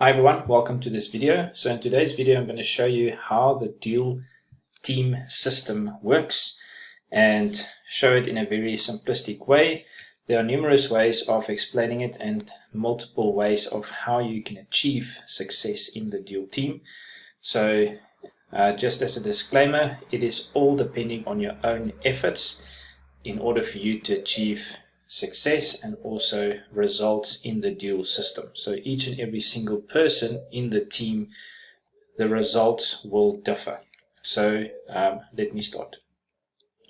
Hi everyone, welcome to this video. So in today's video I'm going to show you how the dual team system works and show it in a very simplistic way. There are numerous ways of explaining it and multiple ways of how you can achieve success in the dual team. So just as a disclaimer, it is all depending on your own efforts in order for you to achieve success and also results in the dual system. So each and every single person in the team, the results will differ. So let me start.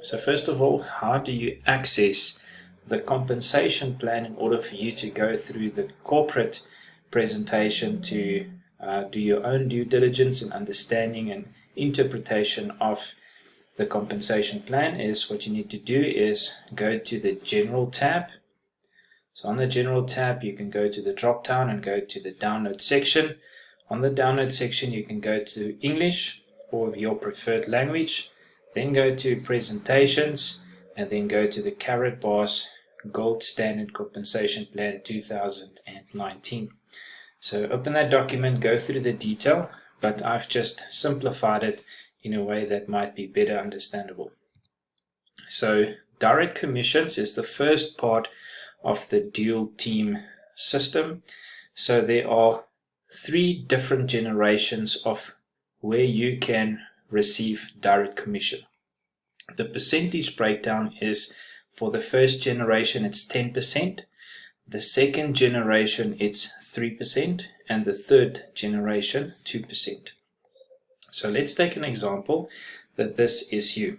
So first of all, how do you access the compensation plan in order for you to go through the corporate presentation to do your own due diligence and understanding and interpretation of the compensation plan? Is what you need to do is go to the General tab. So on the General tab, you can go to the drop down and go to the Download section. On the Download section, you can go to English or your preferred language, then go to Presentations, and then go to the Karatbars Gold Standard Compensation Plan 2019. So open that document, go through the detail, but I've just simplified it in a way that might be better understandable. So direct commissions is the first part of the dual team system. So there are three different generations of where you can receive direct commission. The percentage breakdown is for the first generation it's 10%, the second generation it's 3%, and the third generation 2%. So let's take an example that this is you.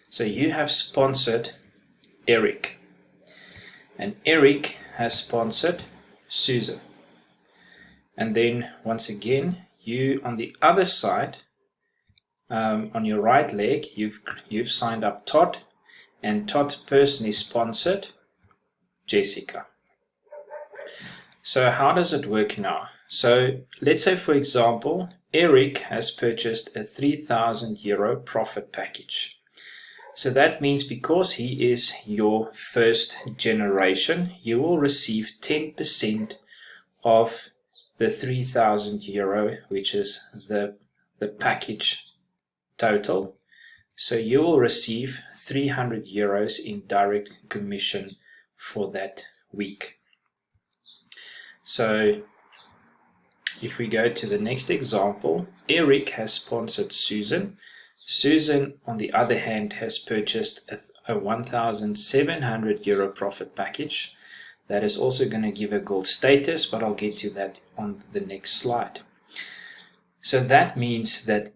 So you have sponsored Eric, and Eric has sponsored Susan. And then once again, you on the other side, on your right leg, you've signed up Todd, and Todd personally sponsored Jessica. So how does it work now? So let's say, for example, Eric has purchased a €3,000 profit package. So that means because he is your first generation, you will receive 10% of the €3,000, which is the package total. So you will receive €300 in direct commission for that week. So if we go to the next example, Eric has sponsored Susan. Susan, on the other hand, has purchased a €1,700 profit package. That is also going to give a gold status, but I'll get to that on the next slide. So that means that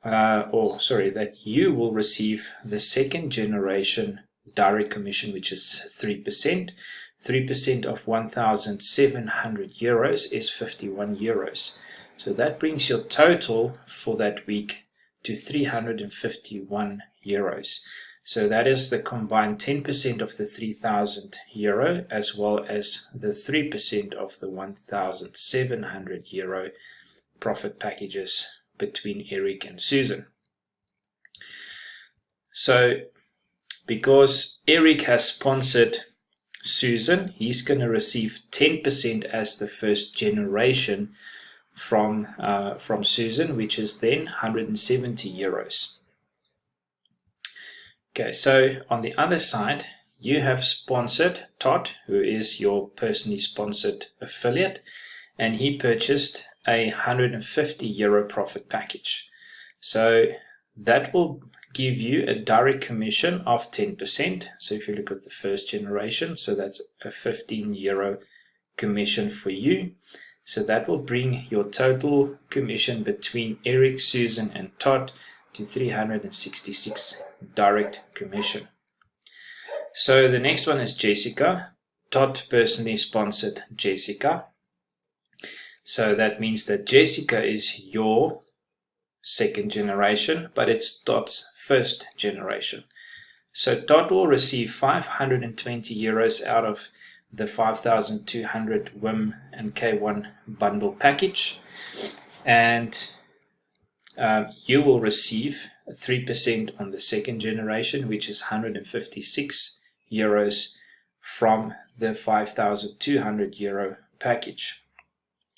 that you will receive the second generation direct commission, which is 3%. 3% of €1,700 is €51. So that brings your total for that week to €351. So that is the combined 10% of the €3,000 as well as the 3% of the €1,700 profit packages between Eric and Susan. So because Eric has sponsored Susan, he's going to receive 10% as the first generation from Susan, which is then €170. Okay, so on the other side, you have sponsored Todd, who is your personally sponsored affiliate, and he purchased a €150 profit package. So that will give you a direct commission of 10%. So if you look at the first generation, so that's a €15 commission for you. So that will bring your total commission between Eric, Susan, and Todd to 366 direct commission. So the next one is Jessica. Todd personally sponsored Jessica. So that means that Jessica is your second generation, but it's Todd's first generation. So Todd will receive €520 out of the 5,200 WIM and K1 bundle package, and you will receive 3% on the second generation, which is €156 from the €5,200 package.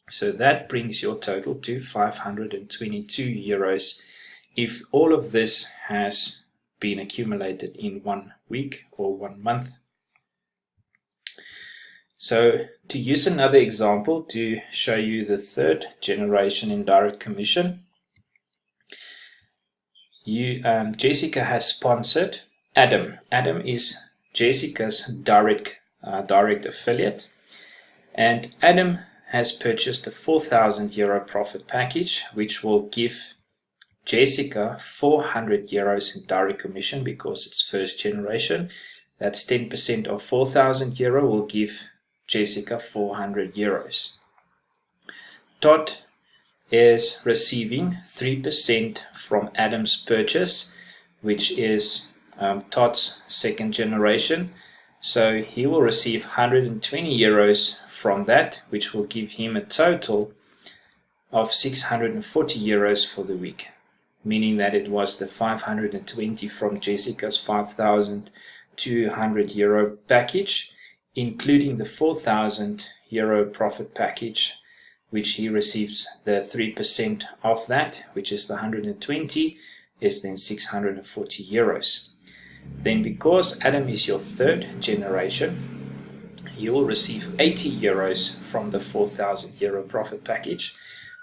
So that brings your total to 522 euros if all of this has been accumulated in 1 week or 1 month. So to use another example to show you the third generation indirect commission, Jessica has sponsored Adam. Adam is Jessica's direct affiliate, and Adam has purchased a 4,000 euro profit package, which will give Jessica 400 euros in direct commission because it's first generation. That's 10% of 4,000 euro will give Jessica 400 euros. Todd is receiving 3% from Adam's purchase, which is Todd's second generation. So he will receive 120 euros from that, which will give him a total of 640 euros for the week, meaning that it was the 520 from Jessica's 5,200 euro package, including the 4,000 euro profit package, which he receives the 3% of that, which is the 120, is then 640 euros. Then because Adam is your third generation, you will receive 80 euros from the 4,000 euro profit package,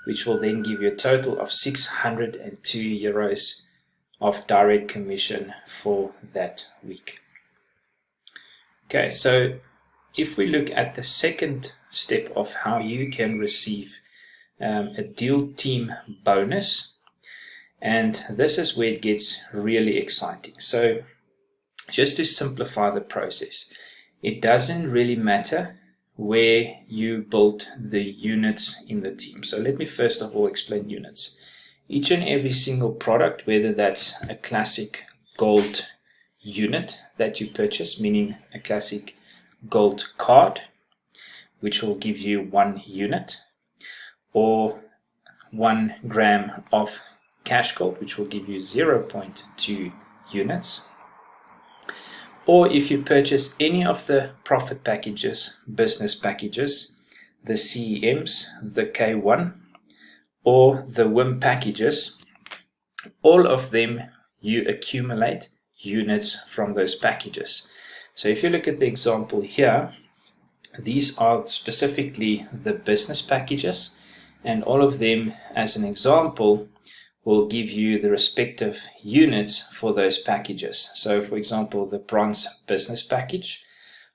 which will then give you a total of 602 euros of direct commission for that week. Okay, so if we look at the second step of how you can receive a deal team bonus, and this is where it gets really exciting. So just to simplify the process, it doesn't really matter where you build the units in the team. So let me first of all explain units. Each and every single product, whether that's a classic gold unit that you purchase, meaning a classic gold card, which will give you 1 unit, or 1 gram of cash gold, which will give you 0.2 units. Or if you purchase any of the profit packages, business packages, the CEMs, the K1, or the WIM packages, all of them you accumulate units from those packages. So if you look at the example here, these are specifically the business packages, and all of them, as an example, will give you the respective units for those packages. So for example, the bronze business package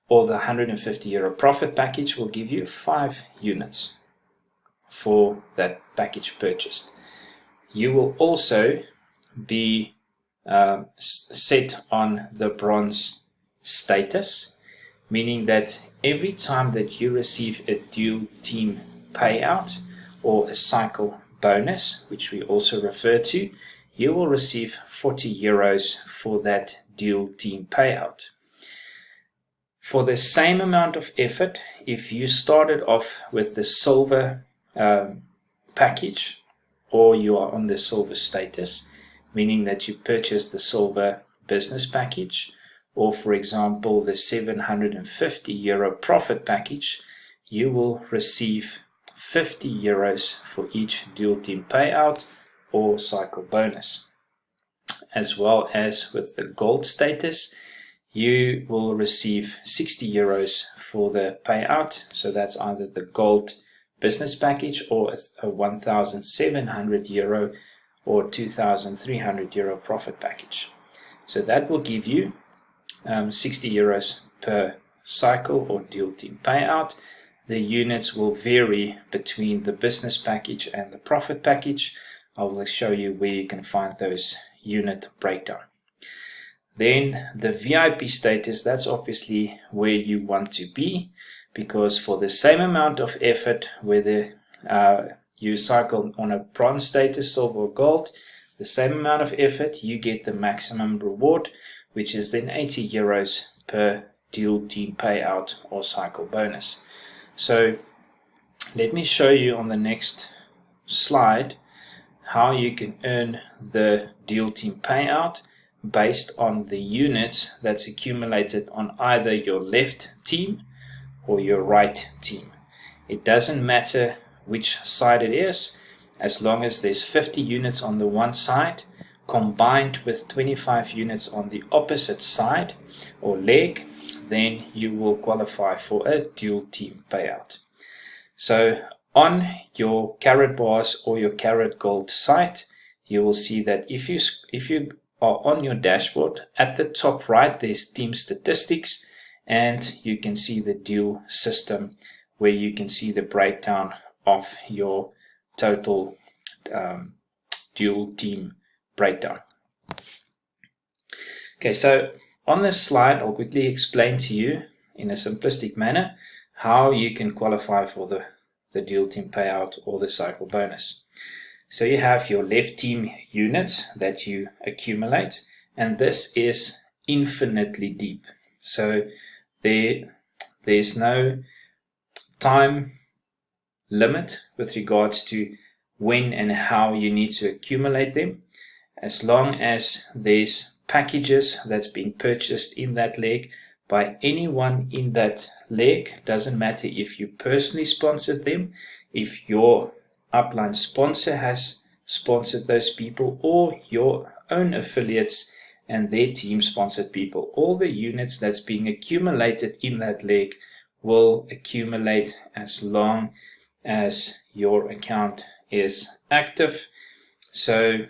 or the 150 euro profit package will give you 5 units for that package purchased. You will also be set on the bronze status, meaning that every time that you receive a deal team payout or a cycle bonus, which we also refer to, you will receive 40 euros for that deal team payout. For the same amount of effort, if you started off with the silver package, or you are on the silver status, meaning that you purchased the silver business package, or for example the 750 euro profit package, you will receive 50 euros for each deal team payout or cycle bonus. As well as with the gold status, you will receive 60 euros for the payout. So that's either the gold business package or a 1,700 euro or 2,300 euro profit package. So that will give you 60 euros per cycle or deal team payout. The units will vary between the business package and the profit package. I will show you where you can find those unit breakdown. Then the VIP status, that's obviously where you want to be, because for the same amount of effort, whether you cycle on a bronze status, silver or gold, the same amount of effort, you get the maximum reward, which is then 80 euros per deal team payout or cycle bonus. So let me show you on the next slide how you can earn the deal team payout based on the units that's accumulated on either your left team or your right team. It doesn't matter which side it is. As long as there's 50 units on the one side combined with 25 units on the opposite side or leg, then you will qualify for a dual team payout. So on your Karatbars or your Karat Gold site, you will see that if you are on your dashboard, at the top right there's team statistics, and you can see the dual system where you can see the breakdown of your total dual team breakdown. Okay, so on this slide I'll quickly explain to you in a simplistic manner how you can qualify for the dual team payout or the cycle bonus. So you have your left team units that you accumulate, and this is infinitely deep. So there's no time limit with regards to when and how you need to accumulate them. As long as there's packages that's being purchased in that leg by anyone in that leg, doesn't matter if you personally sponsored them, if your upline sponsor has sponsored those people, or your own affiliates and their team sponsored people, all the units that's being accumulated in that leg will accumulate as long as your account is active. So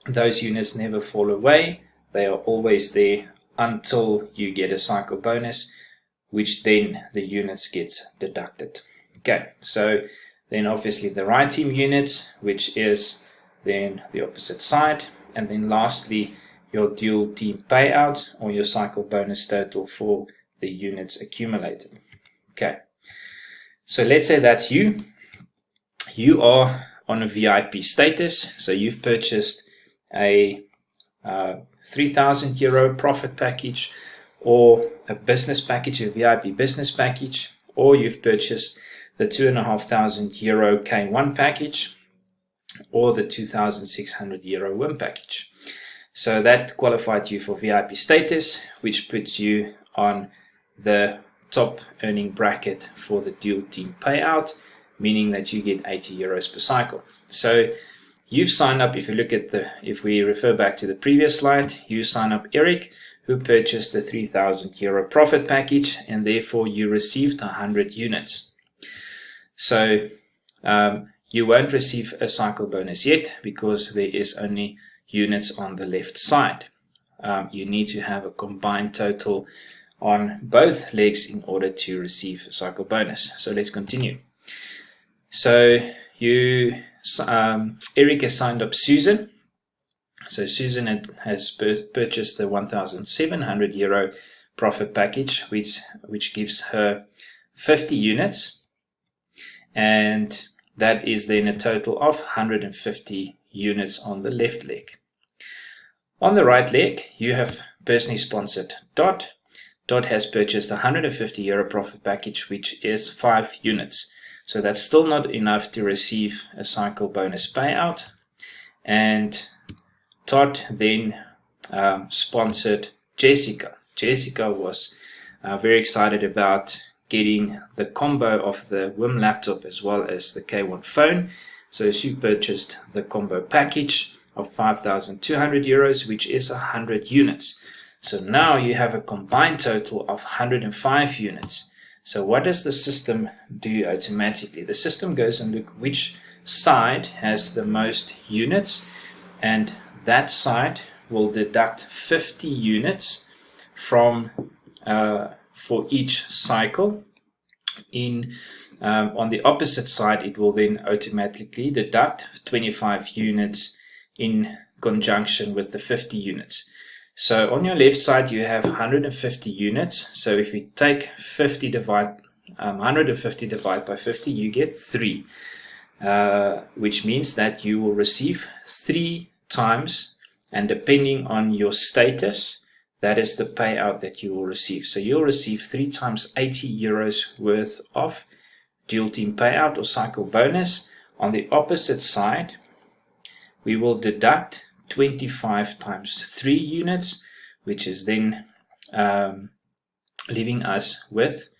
those units never fall away. They are always there until you get a cycle bonus, which then the units gets deducted. Okay, so then obviously the right team units, which is then the opposite side, and then lastly your dual team payout or your cycle bonus total for the units accumulated. Okay, so let's say that's you are on a VIP status, so you've purchased a 3,000 euro profit package, or a business package, a VIP business package, or you've purchased the 2,500 euro K1 package, or the 2,600 euro WIM package. So that qualified you for VIP status, which puts you on the top earning bracket for the dual team payout, meaning that you get 80 euros per cycle. So you've signed up, if we refer back to the previous slide, you sign up Eric, who purchased the 3,000 euro profit package, and therefore you received 100 units. So you won't receive a cycle bonus yet because there is only units on the left side. You need to have a combined total on both legs in order to receive a cycle bonus. So let's continue. So Eric has signed up Susan. So Susan has purchased the 1,700 euro profit package, which gives her 50 units, and that is then a total of 150 units on the left leg. On the right leg, you have personally sponsored Dot. Dot has purchased a 150 euro profit package, which is 5 units. So that's still not enough to receive a cycle bonus payout. And Todd then sponsored Jessica. Jessica was very excited about getting the combo of the WIM laptop as well as the K1 phone. So she purchased the combo package of 5,200 euros, which is 100 units. So now you have a combined total of 105 units. So what does the system do automatically? The system goes and look which side has the most units, and that side will deduct 50 units from for each cycle. On the opposite side, it will then automatically deduct 25 units in conjunction with the 50 units. So on your left side, you have 150 units. So if we take 150 divided by 50, you get 3, which means that you will receive 3 times, and depending on your status, that is the payout that you will receive. So you'll receive 3 times 80 euros worth of dual team payout or cycle bonus. On the opposite side, we will deduct 25 times 3 units, which is then leaving us with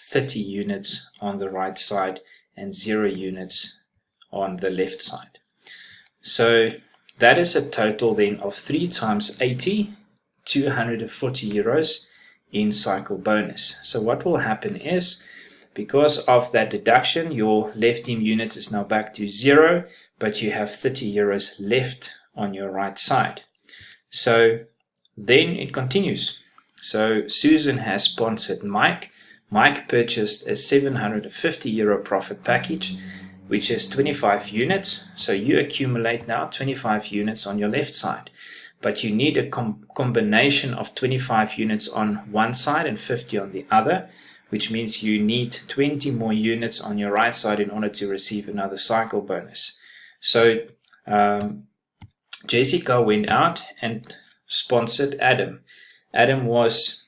30 units on the right side and 0 units on the left side. So that is a total then of 3 times 80, 240 euros in cycle bonus. So what will happen is, because of that deduction, your left team units is now back to 0, but you have 30 euros left on your right side. So then it continues. So Susan has sponsored Mike. Mike purchased a 750 euro profit package, which is 25 units. So you accumulate now 25 units on your left side. But you need a combination of 25 units on one side and 50 on the other, which means you need 20 more units on your right side in order to receive another cycle bonus. So Jessica went out and sponsored Adam. Adam was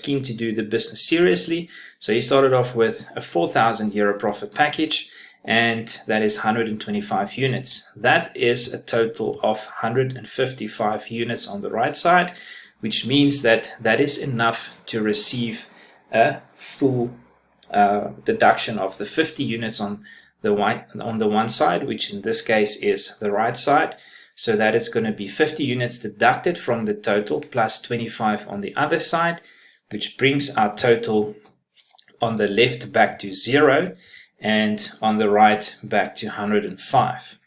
keen to do the business seriously, so he started off with a 4,000 euro profit package, and that is 125 units. That is a total of 155 units on the right side, which means that that is enough to receive a full deduction of the 50 units on the one side, which in this case is the right side. So that is going to be 50 units deducted from the total plus 25 on the other side, which brings our total on the left back to 0 and on the right back to 105.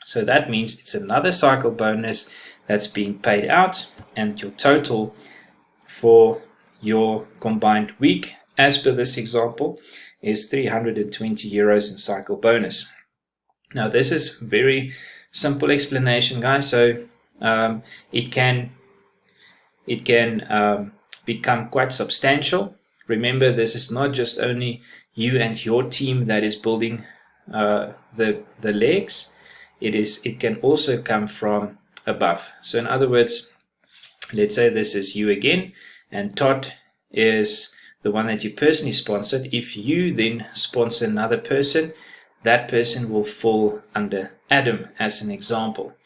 So that means it's another cycle bonus that's being paid out, and your total for your combined week, as per this example, is 320 euros in cycle bonus. Now this is very simple explanation, guys. So it can become quite substantial. Remember, this is not just only you and your team that is building the legs. It can also come from above. So in other words, let's say this is you again, and Todd is the one that you personally sponsored. If you then sponsor another person, that person will fall under Adam as an example.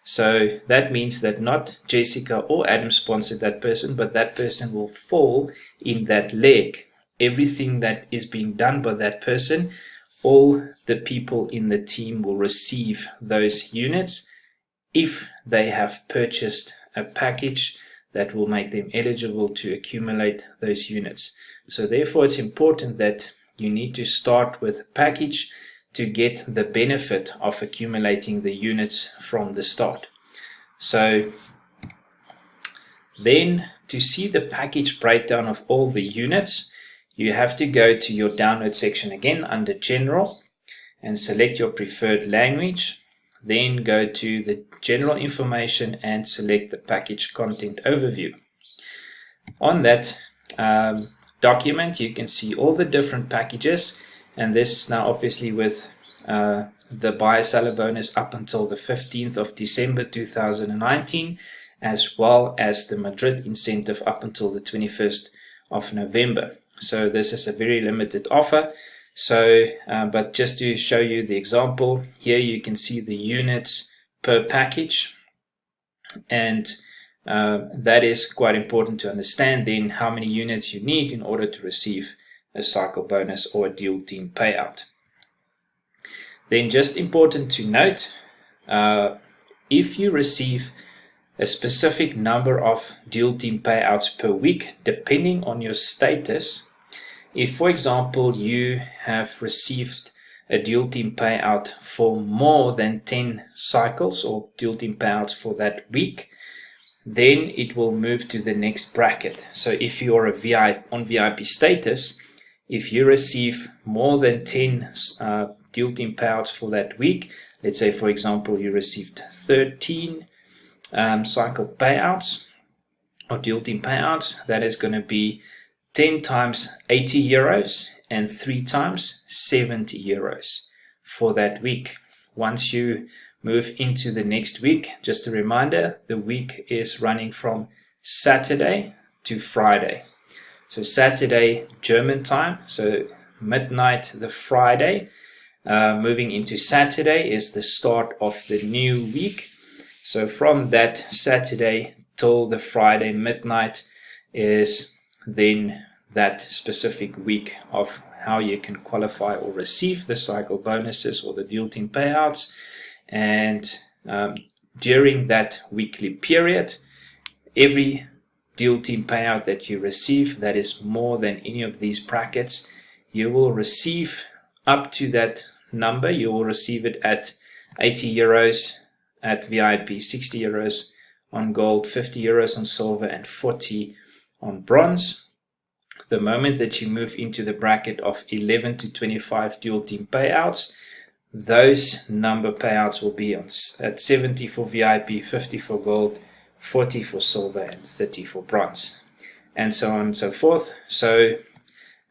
So that means that not Jessica or Adam sponsored that person, but that person will fall in that leg. Everything that is being done by that person, all the people in the team will receive those units if they have purchased a package that will make them eligible to accumulate those units. So therefore it's important that you need to start with a package to get the benefit of accumulating the units from the start. So then, to see the package breakdown of all the units, you have to go to your download section again under General and select your preferred language. Then go to the general information and select the package content overview. On that document, you can see all the different packages. And this is now obviously with the buyer seller bonus up until the 15th of December 2019, as well as the Madrid incentive up until the 21st of November. So this is a very limited offer. So, but just to show you the example, here you can see the units per package, and that is quite important to understand then how many units you need in order to receive a cycle bonus or a deal team payout. Then just important to note, if you receive a specific number of deal team payouts per week, depending on your status, if for example you have received a deal team payout for more than 10 cycles or deal team payouts for that week, then it will move to the next bracket. So if you are a VIP status, if you receive more than 10 deal team payouts for that week, let's say for example you received 13 cycle payouts or deal team payouts, that is going to be 10 times 80 euros and 3 times 70 euros for that week. Once you move into the next week, just a reminder, the week is running from Saturday to Friday. So Saturday German time, so midnight the Friday, moving into Saturday is the start of the new week. So from that Saturday till the Friday midnight is then that specific week of how you can qualify or receive the cycle bonuses or the deal team payouts. And during that weekly period, every deal team payout that you receive that is more than any of these brackets, you will receive up to that number. You will receive it at 80 euros at VIP, 60 euros on gold, 50 euros on silver, and 40 on bronze. The moment that you move into the bracket of 11 to 25 dual team payouts, those number payouts will be at 70 for VIP, 50 for gold, 40 for silver, and 30 for bronze, and so on and so forth. So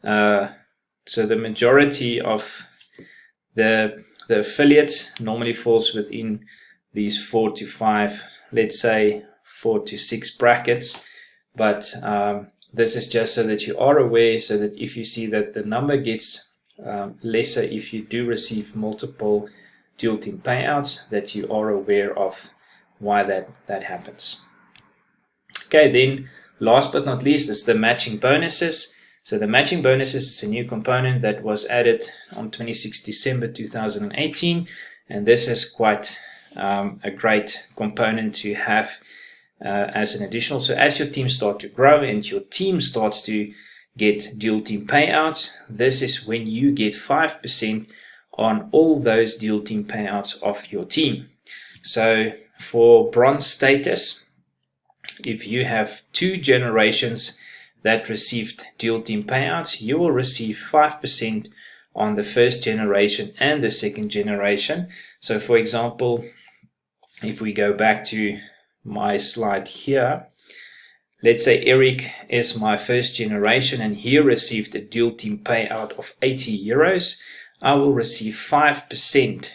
the majority of the affiliates normally falls within these 4 to 5, let's say 4 to 6 brackets, but this is just so that you are aware, so that if you see that the number gets lesser if you do receive multiple dual team payouts, that you are aware of why that happens. Okay, then last but not least is the matching bonuses. So the matching bonuses is a new component that was added on 26 December 2018, and this is quite a great component to have as an additional. So as your team starts to grow and your team starts to get dual team payouts, this is when you get 5% on all those dual team payouts of your team. So for bronze status, if you have 2 generations that received dual team payouts, you will receive 5% on the first generation and the second generation. So for example, if we go back to my slide here, let's say Eric is my first generation and he received a dual team payout of 80 euros. I will receive 5%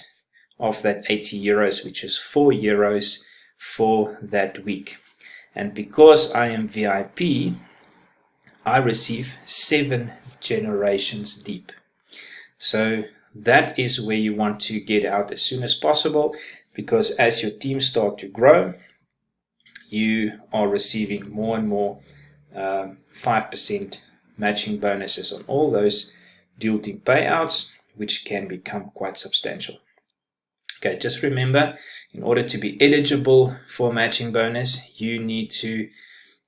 of that 80 euros, which is 4 euros for that week. And because I am VIP, I receive 7 generations deep. So that is where you want to get out as soon as possible, because as your team start to grow, you are receiving more and more 5% matching bonuses on all those dual team payouts, which can become quite substantial. Okay, just remember, in order to be eligible for matching bonus, you need to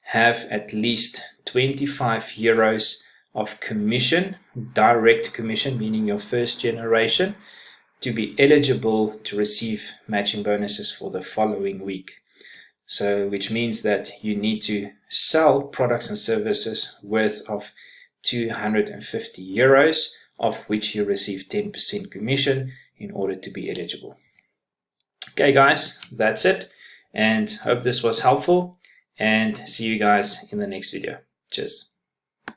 have at least 25 euros of commission, direct commission, meaning your first generation, to be eligible to receive matching bonuses for the following week. So, which means that you need to sell products and services worth of 250 euros, of which you receive 10% commission in order to be eligible. Okay guys, that's it, and hope this was helpful, and see you guys in the next video. Cheers.